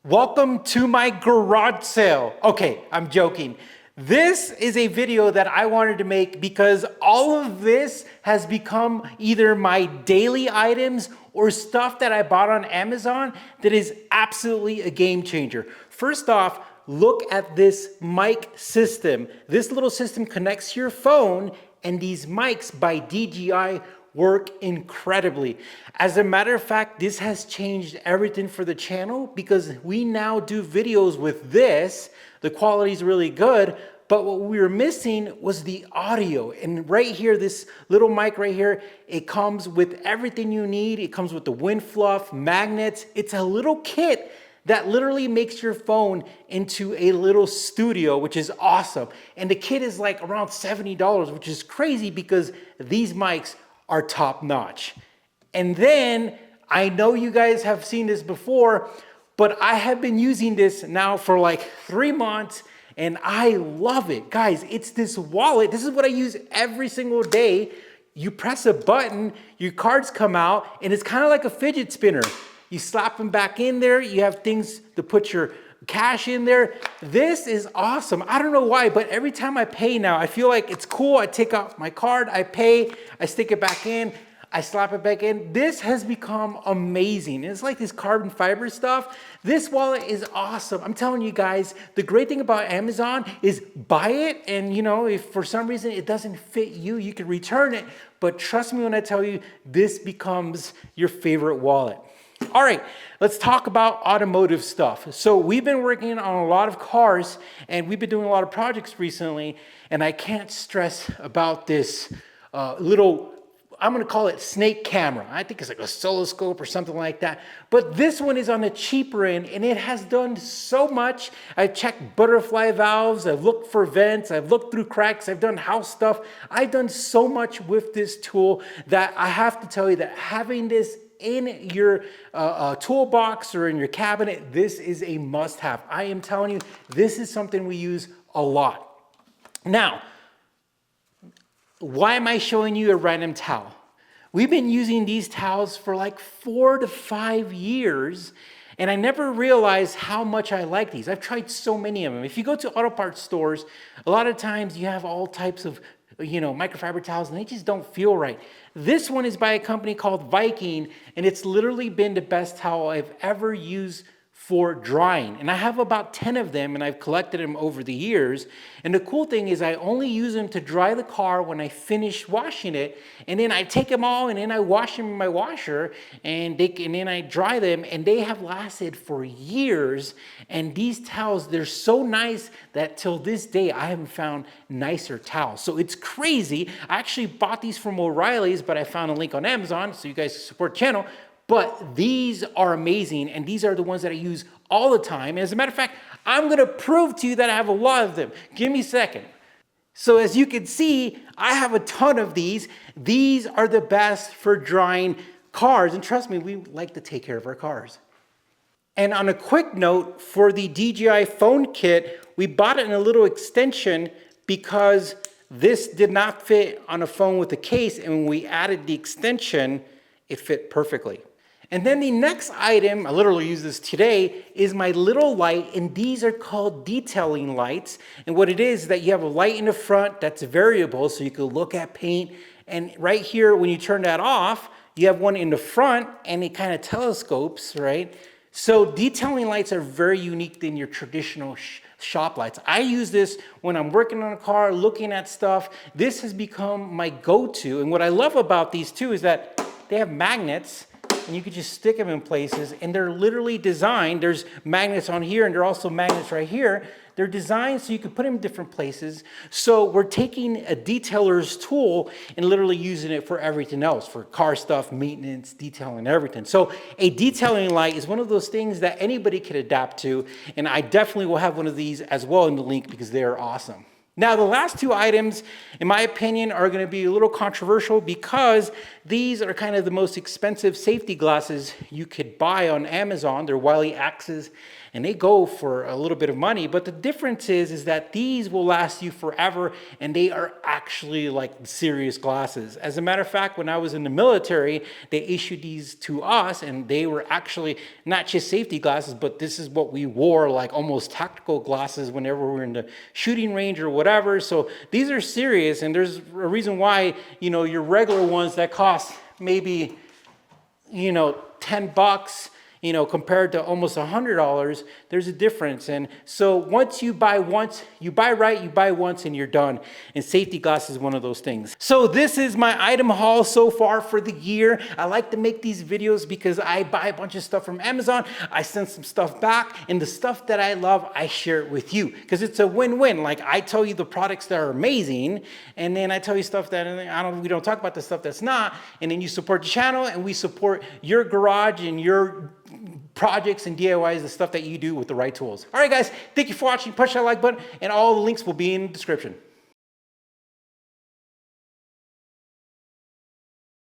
Welcome to my garage sale. Okay, I'm joking. This is a video that I wanted to make because all of this has become either my daily items or stuff that I bought on Amazon that is absolutely a game changer. First off, look at this mic system. This little system connects to your phone, and these mics by DJI work incredibly. As a matter of fact, this has changed everything for the channel because we now do videos with this. The quality is really good, but what we were missing was the audio. And right here, this little mic right here, it comes with everything you need. It comes with the wind fluff, magnets. It's a little kit that literally makes your phone into a little studio, which is awesome. And the kit is like around $70, which is crazy because these mics are top notch. And then I know you guys have seen this before, but I have been using this now for like 3 months and I love it. Guys, it's this wallet. This is what I use every single day. You press a button, your cards come out, and it's kind of like a fidget spinner. You slap them back in there. You have things to put your cash in there. This is awesome. I don't know why, but every time I pay now, I feel like it's cool. I take out my card, I pay, I stick it back in, I slap it back in. This has become amazing. It's like this carbon fiber stuff. This wallet is awesome. I'm telling you guys, the great thing about Amazon is buy it, and you know, if for some reason it doesn't fit you, you can return it. But trust me when I tell you, this becomes your favorite wallet. All right, let's talk about automotive stuff. So we've been working on a lot of cars and we've been doing a lot of projects recently, and I can't stress about this little, I'm gonna call it snake camera. I think it's like a oscilloscope or something like that. But this one is on the cheaper end and it has done so much. I've checked butterfly valves, I've looked for vents, I've looked through cracks, I've done house stuff. I've done so much with this tool that I have to tell you that having this in your toolbox or in your cabinet, this is a must-have. I am telling you, this is something we use a lot. Now, why am I showing you a random towel? We've been using these towels for like 4 to 5 years, and I never realized how much I like these. I've tried so many of them. If you go to auto parts stores, a lot of times you have all types of microfiber towels, and they just don't feel right. This one is by a company called Viking, and it's literally been the best towel I've ever used for drying. And I have about 10 of them, and I've collected them over the years. And the cool thing is I only use them to dry the car when I finish washing it, and then I take them all and then I wash them in my washer, and then I dry them, and they have lasted for years. And these towels, they're so nice that till this day I haven't found nicer towels. So it's crazy. I actually bought these from O'Reilly's, but I found a link on Amazon, so you guys support the channel. But these are amazing, and these are the ones that I use all the time. And as a matter of fact, I'm gonna prove to you that I have a lot of them. Give me a second. So as you can see, I have a ton of these. These are the best for drying cars, and trust me, we like to take care of our cars. And on a quick note, for the DJI phone kit, we bought it in a little extension because this did not fit on a phone with a case, and when we added the extension, it fit perfectly. And then the next item, I literally use this today, is my little light, and these are called detailing lights. And what it is that you have a light in the front that's variable, so you can look at paint. And right here, when you turn that off, you have one in the front, and it kind of telescopes, right? So detailing lights are very unique than your traditional shop lights. I use this when I'm working on a car, looking at stuff. This has become my go-to. And what I love about these too is that they have magnets, and you can just stick them in places, and they're literally designed. There's magnets on here, and there are also magnets right here. They're designed so you can put them in different places. So we're taking a detailer's tool and literally using it for everything else, for car stuff, maintenance, detailing, everything. So a detailing light is one of those things that anybody can adapt to, and I definitely will have one of these as well in the link because they are awesome. Now, the last two items, in my opinion, are going to be a little controversial because these are kind of the most expensive safety glasses you could buy on Amazon. They're Wiley Axes, and they go for a little bit of money. But the difference is that these will last you forever, and they are actually like serious glasses. As a matter of fact, when I was in the military, they issued these to us, and they were actually not just safety glasses, but this is what we wore, like almost tactical glasses whenever we were in the shooting range or whatever. So these are serious, and there's a reason why, you know, your regular ones that cost maybe, you know, $10, you know, compared to almost $100, there's a difference. And so once, you buy right, you buy once and you're done. And safety glass is one of those things. So this is my item haul so far for the year. I like to make these videos because I buy a bunch of stuff from Amazon. I send some stuff back, and the stuff that I love, I share it with you because it's a win-win. Like, I tell you the products that are amazing, and then I tell you stuff that we don't talk about the stuff that's not. And then you support the channel, and we support your garage and your projects and DIYs, the stuff that you do with the right tools. All right, guys, thank you for watching. Push that like button, and all the links will be in the description.